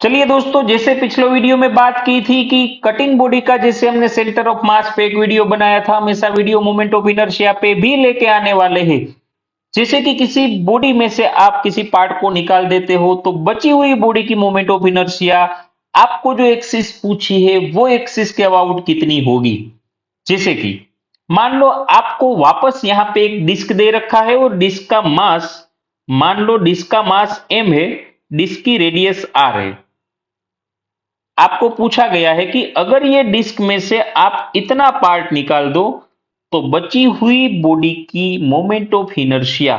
चलिए दोस्तों, जैसे पिछले वीडियो में बात की थी कि कटिंग बॉडी का जैसे हमने सेंटर ऑफ मास पे एक वीडियो बनाया था, हमेशा वीडियो मोमेंट ऑफ इनर्शिया पे भी लेके आने वाले हैं। जैसे कि किसी बॉडी में से आप किसी पार्ट को निकाल देते हो तो बची हुई बॉडी की मोमेंट ऑफ इनर्शिया आपको जो एक्सिस पूछी है वो एक्सिस के अबाउट कितनी होगी। जैसे कि मान लो आपको वापस यहाँ पे एक डिस्क दे रखा है और डिस्क का मास, मान लो डिस्क का मास m है, डिस्क की रेडियस r है। आपको पूछा गया है कि अगर ये डिस्क में से आप इतना पार्ट निकाल दो तो बची हुई बॉडी की मोमेंट ऑफ इनर्शिया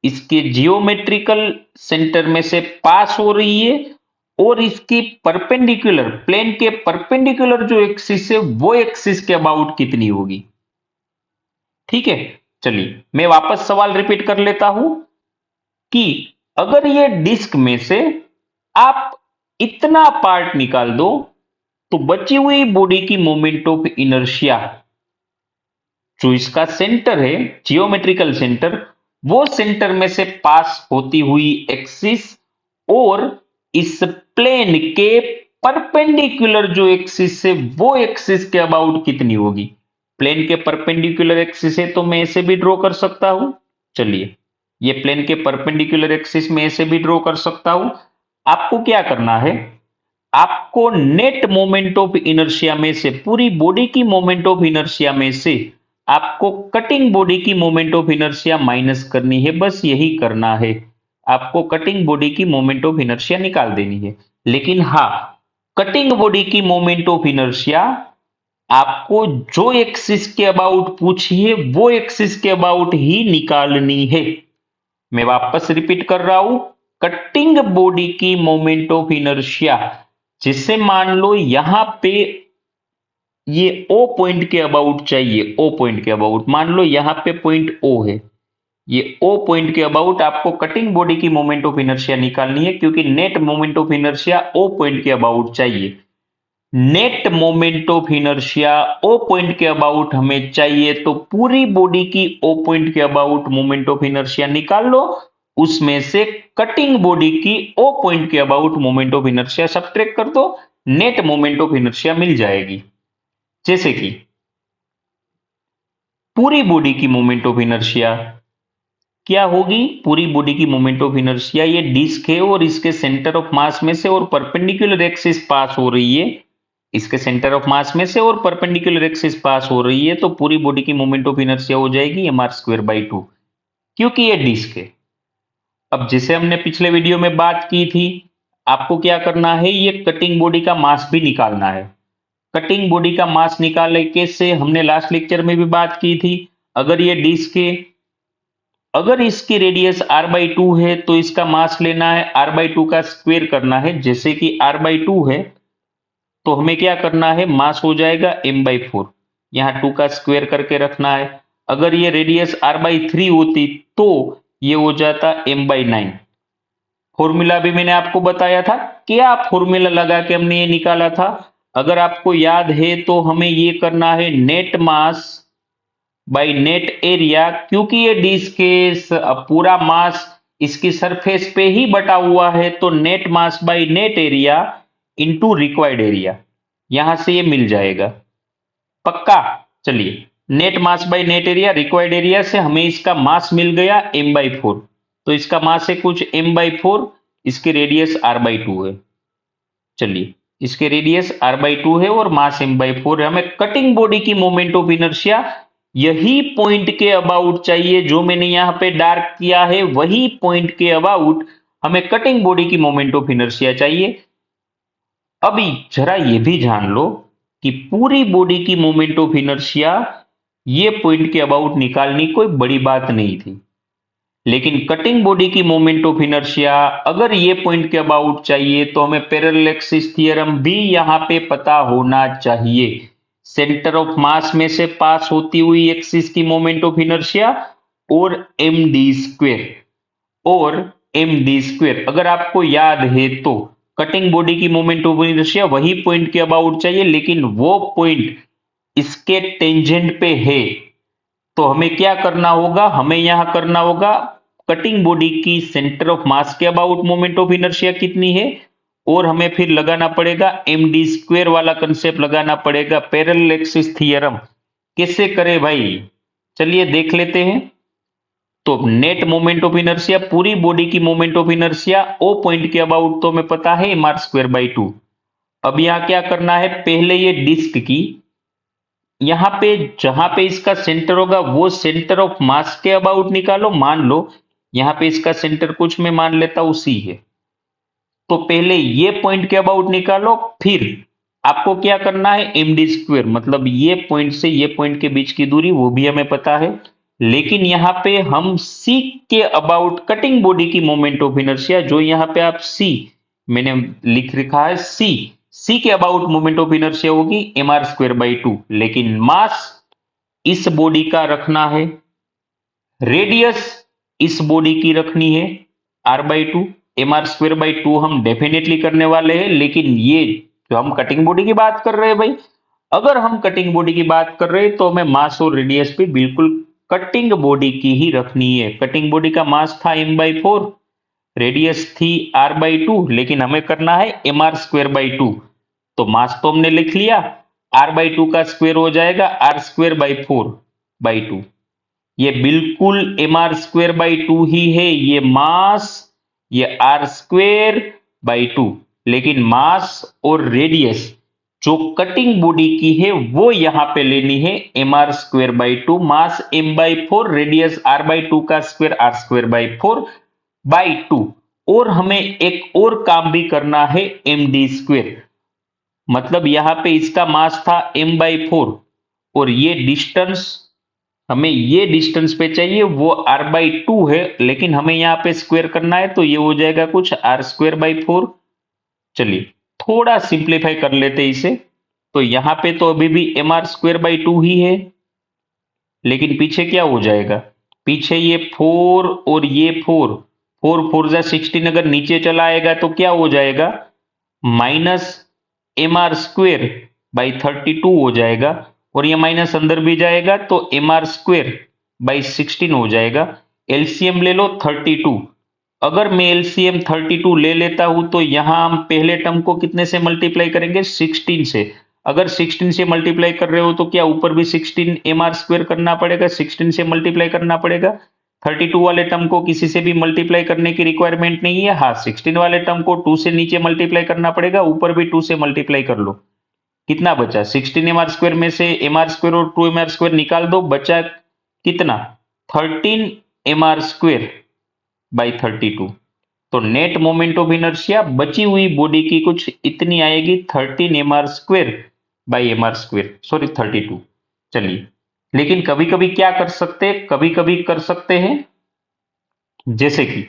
इसके जियोमेट्रिकल सेंटर में से पास हो रही है और इसकी परपेंडिकुलर प्लेन के परपेंडिकुलर जो एक्सिस है वो एक्सिस के अबाउट कितनी होगी। ठीक है, चलिए मैं वापस सवाल रिपीट कर लेता हूं कि अगर ये डिस्क में से आप इतना पार्ट निकाल दो तो बची हुई बॉडी की मोमेंट ऑफ इनर्शिया जो इसका सेंटर है, जियोमेट्रिकल सेंटर, वो सेंटर में से पास होती हुई एक्सिस और इस प्लेन के परपेंडिकुलर जो एक्सिस है वो एक्सिस के अबाउट कितनी होगी। प्लेन के परपेंडिकुलर एक्सिस है तो मैं ऐसे भी ड्रॉ कर सकता हूं। चलिए, ये प्लेन के परपेंडिकुलर एक्सिस में ऐसे भी ड्रॉ कर सकता हूं। आपको क्या करना है, आपको नेट मोमेंट ऑफ इनर्शिया में से, पूरी बॉडी की मोमेंट ऑफ इनर्शिया में से आपको कटिंग बॉडी की मोमेंट ऑफ इनर्शिया माइनस करनी है। बस यही करना है, आपको कटिंग बॉडी की मोमेंट ऑफ इनर्शिया निकाल देनी है। लेकिन हाँ, कटिंग बॉडी की मोमेंट ऑफ इनर्शिया आपको जो एक्सिस के अबाउट पूछी है वो एक्सिस के अबाउट ही निकालनी है। मैं वापस रिपीट कर रहा हूं, कटिंग बॉडी की मोमेंट ऑफ इनर्शिया, जिसे मान लो यहां पे ये ओ पॉइंट के अबाउट चाहिए, ओ पॉइंट के अबाउट, मान लो यहां पे पॉइंट ओ है, ये ओ पॉइंट के अबाउट आपको कटिंग बॉडी की मोमेंट ऑफ इनर्शिया निकालनी है क्योंकि net moment of inertia O point के अबाउट चाहिए। Net moment of inertia O point के अबाउट हमें चाहिए तो पूरी बॉडी की ओ पॉइंट के अबाउट मोमेंट ऑफ इनर्शिया निकाल लो, उसमें से कटिंग बॉडी की ओ पॉइंट के about moment of inertia subtract कर दो, नेट मोमेंट ऑफ इनर्शिया मिल जाएगी। जैसे कि पूरी बॉडी की मोमेंट ऑफ इनर्शिया क्या होगी, पूरी बॉडी की मोमेंट ऑफ इनर्शिया, ये डिस्क है और इसके सेंटर ऑफ मास में से और परपेंडिकुलर एक्सिस पास हो रही है, इसके सेंटर ऑफ मास में से और परपेंडिकुलर एक्सिस पास हो रही है, तो पूरी बॉडी की मोमेंट ऑफ इनर्शिया हो जाएगी mr²/2, क्योंकि ये डिस्क है। अब जैसे हमने पिछले वीडियो में बात की थी, आपको क्या करना है, ये कटिंग बॉडी का मास भी निकालना है। कटिंग बॉडी का मास निकालने के से हमने लास्ट लेक्चर में भी बात की थी, अगर ये डिस्क है, अगर इसकी रेडियस r/2 है तो इसका मास लेना है r/2 का स्क्वायर करना है। जैसे कि r/2 है तो हमें क्या करना है, मास हो जाएगा m/4, यहाँ 2 का स्क्वायर करके रखना है। अगर ये रेडियस r/3 होती तो ये हो जाता m/9। फॉर्मूला भी मैंने आपको बताया था, क्या फॉर्मूला लगा के हमने ये निकाला था, अगर आपको याद है तो हमें ये करना है net mass by net area, क्योंकि ये डिस्क के पूरा मास इसकी सरफेस पे ही बटा हुआ है तो net mass by net area into required area, यहां से ये मिल जाएगा पक्का। चलिए, net mass by net area, required area से हमें इसका मास मिल गया m/4, तो इसका मास है कुछ m/4, इसकी रेडियस r/2 है। चलिए, इसके रेडियस r/2 है और मास m/4 है। हमें कटिंग बॉडी की मोमेंट ऑफ इनर्शिया यही पॉइंट के अबाउट चाहिए, जो मैंने यहां पे डार्क किया है वही पॉइंट के अबाउट हमें कटिंग बॉडी की मोमेंट ऑफ इनर्शिया चाहिए। अभी जरा ये भी जान लो कि पूरी बॉडी की मोमेंट ऑफ इनर्शिया ये पॉइंट के अबाउट निकालनी कोई बड़ी बात नहीं थी, लेकिन कटिंग बॉडी की मोमेंट ऑफ इनर्शिया अगर ये पॉइंट के अबाउट चाहिए तो हमें पैरेलल एक्सिस थ्योरम भी यहां पे पता होना चाहिए। सेंटर ऑफ मास में से पास होती हुई एक्सिस की मोमेंट ऑफ इनर्शिया और md², और md², अगर आपको याद है तो कटिंग बॉडी की मोमेंट ऑफ इनर्शिया वही पॉइंट के अबाउट चाहिए, लेकिन वो पॉइंट इसके टेंजेंट पे है। तो हमें क्या करना होगा, हमें यहां करना होगा कटिंग बॉडी की सेंटर ऑफ मास के अबाउट मोमेंट ऑफ इनर्शिया कितनी है और हमें फिर लगाना पड़ेगा md स्क्वेयर वाला कंसेप्ट लगाना पड़ेगा, पैरेलल एक्सिस थ्योरम। कैसे करें भाई, चलिए देख लेते हैं। तो नेट मोमेंट ऑफ इनर्शिया, पूरी बॉडी की moment of inertia O point के अबाउट तो हमें पता है mr स्क्वेयर बाई 2। अब यहां क्या करना है, पहले ये डिस्क की यहां पे जहां पे इसका सेंटर होगा वो सेंटर ऑफ मास के अबाउट निकालो। मान लो यहां पे इसका सेंटर कुछ मैं मान लेता हूं सी है, तो पहले ये पॉइंट के अबाउट निकालो, फिर आपको क्या करना है md स्क्वेयर, मतलब ये पॉइंट से ये पॉइंट के बीच की दूरी वो भी हमें पता है, लेकिन यहां पे हम c के अबाउट कटिंग बॉडी की मोमेंट ऑफ इनर्शिया, जो यहां पे आप c मैंने लिख रखा है c के अबाउट मोमेंट ऑफ इनर्शिया होगी mr स्क्वेयर बाई 2, लेकिन मास इस बॉडी का रखना है, रेडियस इस बॉडी की रखनी है r by 2। mr square by 2 हम डेफिनेटली करने वाले हैं, लेकिन ये जो हम कटिंग बॉडी की बात कर रहे हैं भाई, अगर हम कटिंग बॉडी की बात कर रहे हैं तो हमें मास और रेडियस पे बिल्कुल कटिंग बॉडी की ही रखनी है। कटिंग बॉडी का मास था m बाई 4, रेडियस थी r बाई 2, लेकिन हमें करना है mr स्क्वेयर बाई 2। तो मास तो हमने लिख लिया, r बाई 2 का स्क्वायर हो जाएगा r स्क्वेयर बाई 4 बाई 2। ये बिल्कुल mr स्क्वेयर बाई 2 ही है, ये मास, ये r स्क्वेयर बाई 2, लेकिन मास और रेडियस जो कटिंग बॉडी की है वो यहां पे लेनी है mr square by 2, mass m by 4, radius r by 2 का square r square by 4 by 2। और हमें एक और काम भी करना है md स्क्वेयर, मतलब यहां पे इसका मास था m बाई 4 और ये डिस्टेंस, हमें ये डिस्टेंस पे चाहिए वो r बाई 2 है, लेकिन हमें यहाँ पे स्क्वायर करना है तो ये हो जाएगा कुछ r स्क्वायर बाई 4। चलिए थोड़ा सिंप्लीफाई कर लेते हैं इसे, तो यहाँ पे तो अभी भी mr स्क्वायर बाई 2 ही है, लेकिन पीछे क्या हो जाएगा, पीछे ये 4 और ये 4, 4 4 जा 16, अगर नीचे चला आएगा तो क्या हो जाएगा, माइनस mr स्क्वेयर बाई 32 हो जाएगा, और ये माइनस अंदर भी जाएगा तो mr स्क्वेयर बाई 16 हो जाएगा। एलसीएम ले लो 32, अगर मैं एलसीएम 32 ले लेता हूं तो यहां हम पहले टर्म को कितने से मल्टीप्लाई करेंगे, 16 से। अगर 16 से मल्टीप्लाई कर रहे हो तो क्या ऊपर भी 16 mr स्क्वेयर करना पड़ेगा, 16 से मल्टीप्लाई करना पड़ेगा। 32 वाले टर्म को किसी से भी मल्टीप्लाई करने की रिक्वायरमेंट नहीं है, हाँ 16 वाले टर्म को 2 से नीचे मल्टीप्लाई करना पड़ेगा, ऊपर भी 2 से मल्टीप्लाई कर लो। कितना बचा, 16 mr स्क्वेयर में से mr स्क्वेयर और 2 mr स्क्वेयर निकाल दो, बचा कितना, 13 mr स्क्वेयर बाई 32। तो नेट मोमेंट ऑफ इनर्शिया बची हुई बॉडी की कुछ इतनी आएगी, 13 mr square by mr square, sorry 32। चलिए, लेकिन कभी कभी क्या कर सकते हैं, कभी कभी कर सकते हैं जैसे कि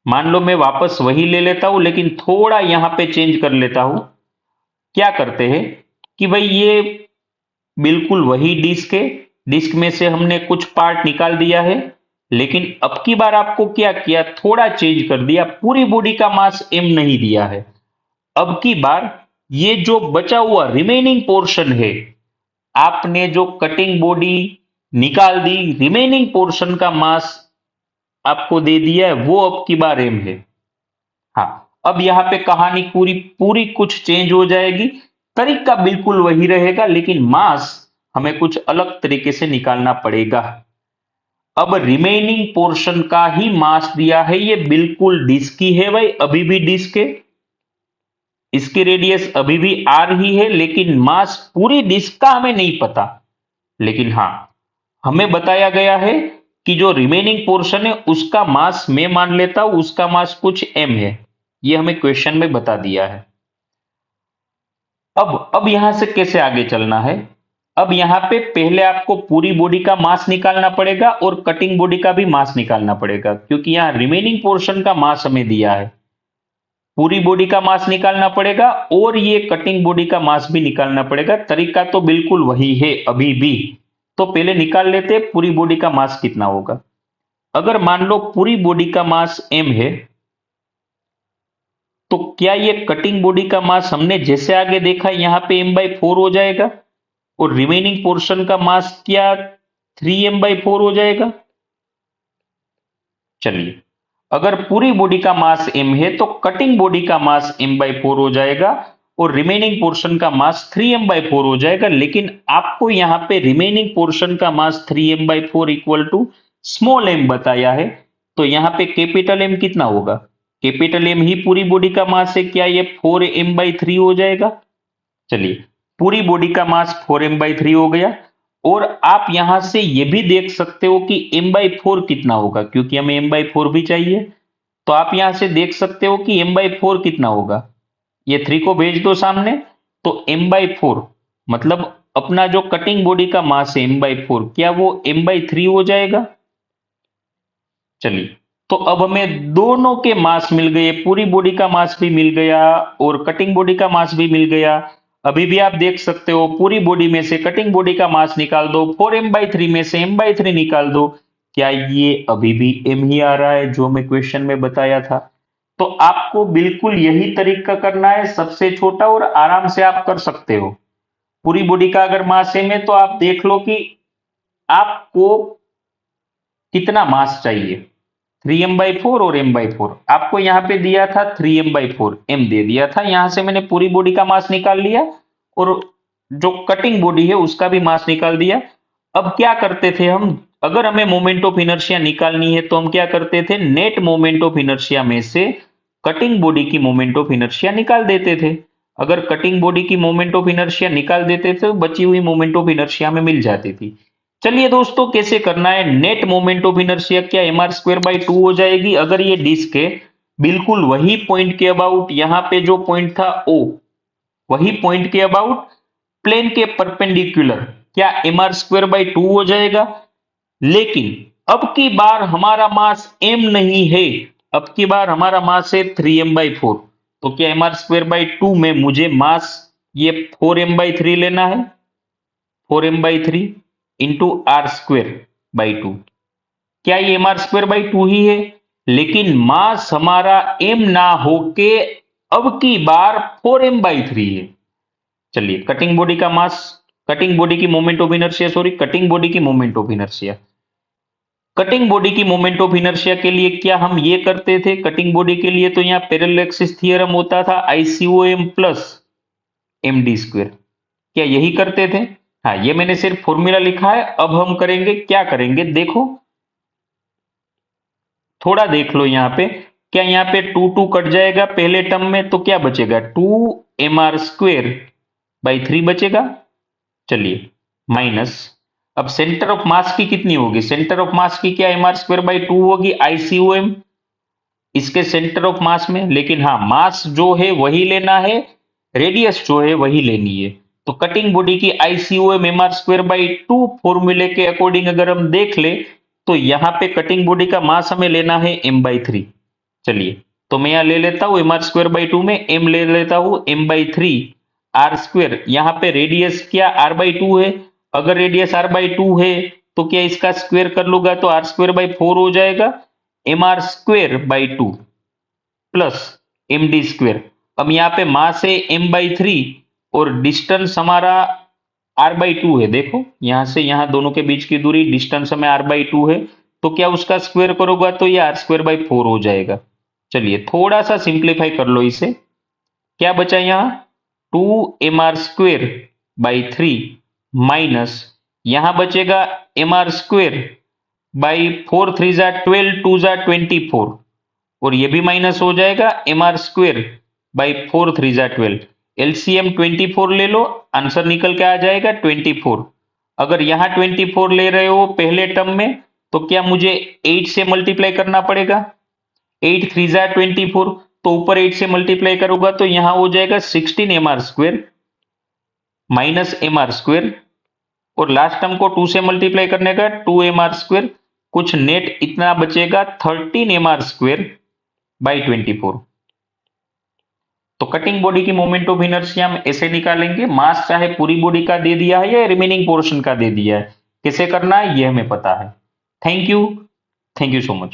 मान लो मैं वापस वही ले लेता हूं, लेकिन थोड़ा यहां पे चेंज कर लेता हूं। क्या करते हैं कि भाई ये बिल्कुल वही डिस्क है, डिस्क में से हमने कुछ पार्ट निकाल दिया है, लेकिन अब की बार आपको क्या किया, थोड़ा चेंज कर दिया, पूरी बॉडी का मास m नहीं दिया है। अब की बार ये जो बचा हुआ रिमेनिंग पोर्शन है, आपने जो कटिंग बॉडी निकाल दी, रिमेनिंग पोर्शन का मास आपको दे दिया है, वो अब की बार m है। हाँ, अब यहां पे कहानी पूरी पूरी कुछ चेंज हो जाएगी, तरीका बिल्कुल वही रहेगा, लेकिन मास हमें कुछ अलग तरीके से निकालना पड़ेगा। अब रिमेनिंग पोर्शन का ही मास दिया है, ये बिल्कुल डिस्क ही है भाई, अभी भी डिस्क है, इसकी रेडियस अभी भी r ही है, लेकिन मास पूरी डिस्क का हमें नहीं पता। लेकिन हाँ, हमें बताया गया है कि जो रिमेनिंग पोर्शन है उसका मास मैं मान लेता हूं, उसका मास कुछ m है, ये हमें क्वेश्चन में बता दिया है। अब यहां से कैसे आगे चलना है, अब यहां पे पहले आपको पूरी बॉडी का मास निकालना पड़ेगा और कटिंग बॉडी का भी मास निकालना पड़ेगा, क्योंकि यहां रिमेनिंग पोर्शन का मास हमें दिया है। पूरी बॉडी का मास निकालना पड़ेगा और ये कटिंग बॉडी का मास भी निकालना पड़ेगा, तरीका तो बिल्कुल वही है अभी भी। तो पहले निकाल लेते हैं पूरी बॉडी का मास कितना होगा। अगर मान लो पूरी बॉडी का मास m है, तो क्या ये कटिंग बॉडी का मास हमने जैसे आगे देखा यहां पे m बाई 4 हो जाएगा, और रिमेनिंग पोर्शन का मास क्या 3m बाई 4 हो जाएगा। चलिए, अगर पूरी बॉडी का मास m है तो कटिंग बॉडी का मास m/4 हो जाएगा और रिमेनिंग पोर्शन का मास 3m/4 हो जाएगा। लेकिन आपको यहाँ पे रिमेनिंग पोर्शन का mass 3m/4 equal to small m बताया है, तो यहाँ पे कैपिटल M कितना होगा? कैपिटल M ही पूरी बॉडी का मास है, क्या ये 4m/3 हो जाएगा? चलिए, पूरी बॉडी का मास 4m/3 हो गया। और आप यहां से ये भी देख सकते हो कि m/4 कितना होगा, क्योंकि हमें m/4 भी चाहिए। तो आप यहां से देख सकते हो कि m/4 कितना होगा। ये 3 को भेज दो सामने, तो m/4 मतलब अपना जो कटिंग बॉडी का मास है m/4, क्या वो m/3 हो जाएगा? चलिए, तो अब हमें दोनों के मास मिल गए, पूरी बॉडी का मास भी मिल गया और कटिंग बॉडी का मास भी मिल गया। अभी भी आप देख सकते हो, पूरी बॉडी में से कटिंग बॉडी का मास निकाल दो, 4m/3 में से m/3 निकाल दो, क्या ये अभी भी m ही आ रहा है जो मैं क्वेश्चन में बताया था? तो आपको बिल्कुल यही तरीका करना है, सबसे छोटा, और आराम से आप कर सकते हो। पूरी बॉडी का अगर मास m है तो आप देख लो कि आपको कितना मास चाहिए। 3m/4 और m/4 आपको यहाँ पे दिया था, 3m/4 m दे दिया था। यहां से मैंने पूरी बॉडी का मास निकाल लिया और जो कटिंग बॉडी है उसका भी मास निकाल दिया। अब क्या करते थे हम, अगर हमें मोमेंट ऑफ इनर्शिया निकालनी है तो हम क्या करते थे, नेट मोमेंट ऑफ इनर्शिया में से कटिंग बॉडी की मोमेंट ऑफ इनर्शिया निकाल देते थे। अगर कटिंग बॉडी की मोमेंट ऑफ इनर्शिया निकाल देते थे तो बची हुई मोमेंट ऑफ इनर्शिया में मिल जाती थी। चलिए दोस्तों, कैसे करना है, नेट मोमेंट ऑफ इनर्शिया क्या mr²/2 हो जाएगी। अगर ये डिस्क है, बिल्कुल वही पॉइंट के अबाउट, यहां पे जो पॉइंट था O, वही पॉइंट के अबाउट प्लेन के परपेंडिकुलर, क्या mr²/2 हो जाएगा। लेकिन अब की बार हमारा मास m नहीं है, अब की बार हमारा मास है 3m/4, तो क्या mr²/2 में मुझे मास ये 4m/3 लेना है, 4m/3 इंटू r²/2। क्या ये mr²/2 ही है? लेकिन मास हमारा m ना होके अब की बार 4m/3 है। चलिए, कटिंग बॉडी का मास, कटिंग बॉडी की moment of inertia, sorry, cutting body की moment of inertia, cutting body की मोमेंट ऑफ इनर्शिया के लिए क्या हम ये करते थे, कटिंग बॉडी के लिए तो यहाँ पैरेलल एक्सिस थ्योरम होता था, ICOM प्लस md², क्या यही करते थे? हाँ, ये मैंने सिर्फ फॉर्मूला लिखा है। अब हम करेंगे, क्या करेंगे देखो, थोड़ा देख लो यहाँ पे, क्या यहाँ पे 2 कट जाएगा पहले टर्म में, तो क्या बचेगा, 2mr²/3 बचेगा। चलिए, माइनस, अब सेंटर ऑफ मास की कितनी होगी, सेंटर ऑफ मास की क्या mr²/2 होगी, ICOM इसके सेंटर ऑफ मास में। लेकिन हाँ, मास जो है वही लेना है, रेडियस जो है वही लेनी है। तो कटिंग बॉडी की ICOM mr²/2 फॉर्मूले के अकॉर्डिंग अगर हम देख ले, तो यहां पे कटिंग बॉडी का मास हमें लेना है m/3। चलिए, तो मैं यहां ले लेता हूं mr²/2 में m ले लेता हूं m/3 r²। यहां पे रेडियस क्या r/2 है, अगर रेडियस r/2 है तो क्या इसका स्क्वायर कर लूंगा तो r²/4 हो जाएगा, mr²/2 प्लस md²। अब यहाँ पे मास है m/3 और डिस्टेंस हमारा r/2 है। देखो, यहां से यहां दोनों के बीच की दूरी, डिस्टेंस हमें r/2 है, तो क्या उसका स्क्वायर करोगा तो ये r²/4 हो जाएगा। चलिए, थोड़ा सा सिंप्लीफाई कर लो इसे, क्या बचा यहाँ, 2mr²/3 माइनस यहां बचेगा mr²/4 3 जा 12 2 जा 24, और ये भी माइनस हो जाएगा, mr²/4 3 जा 12, एलसीएम 24 ले लो, आंसर निकल के आ जाएगा 24। अगर यहां 24 ले रहे हो पहले टर्म में, तो क्या मुझे 8 से मल्टीप्लाई करना पड़ेगा, 8 3 जा 24, तो ऊपर 8 से मल्टीप्लाई करूंगा तो यहां हो जाएगा 16mr² माइनस mr², और लास्ट टर्म को 2 से मल्टीप्लाई करने का 2mr², कुछ नेट इतना बचेगा 13mr²/24। तो कटिंग बॉडी की मोमेंट ऑफ इनर्शिया हम ऐसे निकालेंगे, मास चाहे पूरी बॉडी का दे दिया है या रिमेनिंग पोर्शन का दे दिया है, कैसे करना है ये हमें पता है। Thank you so much.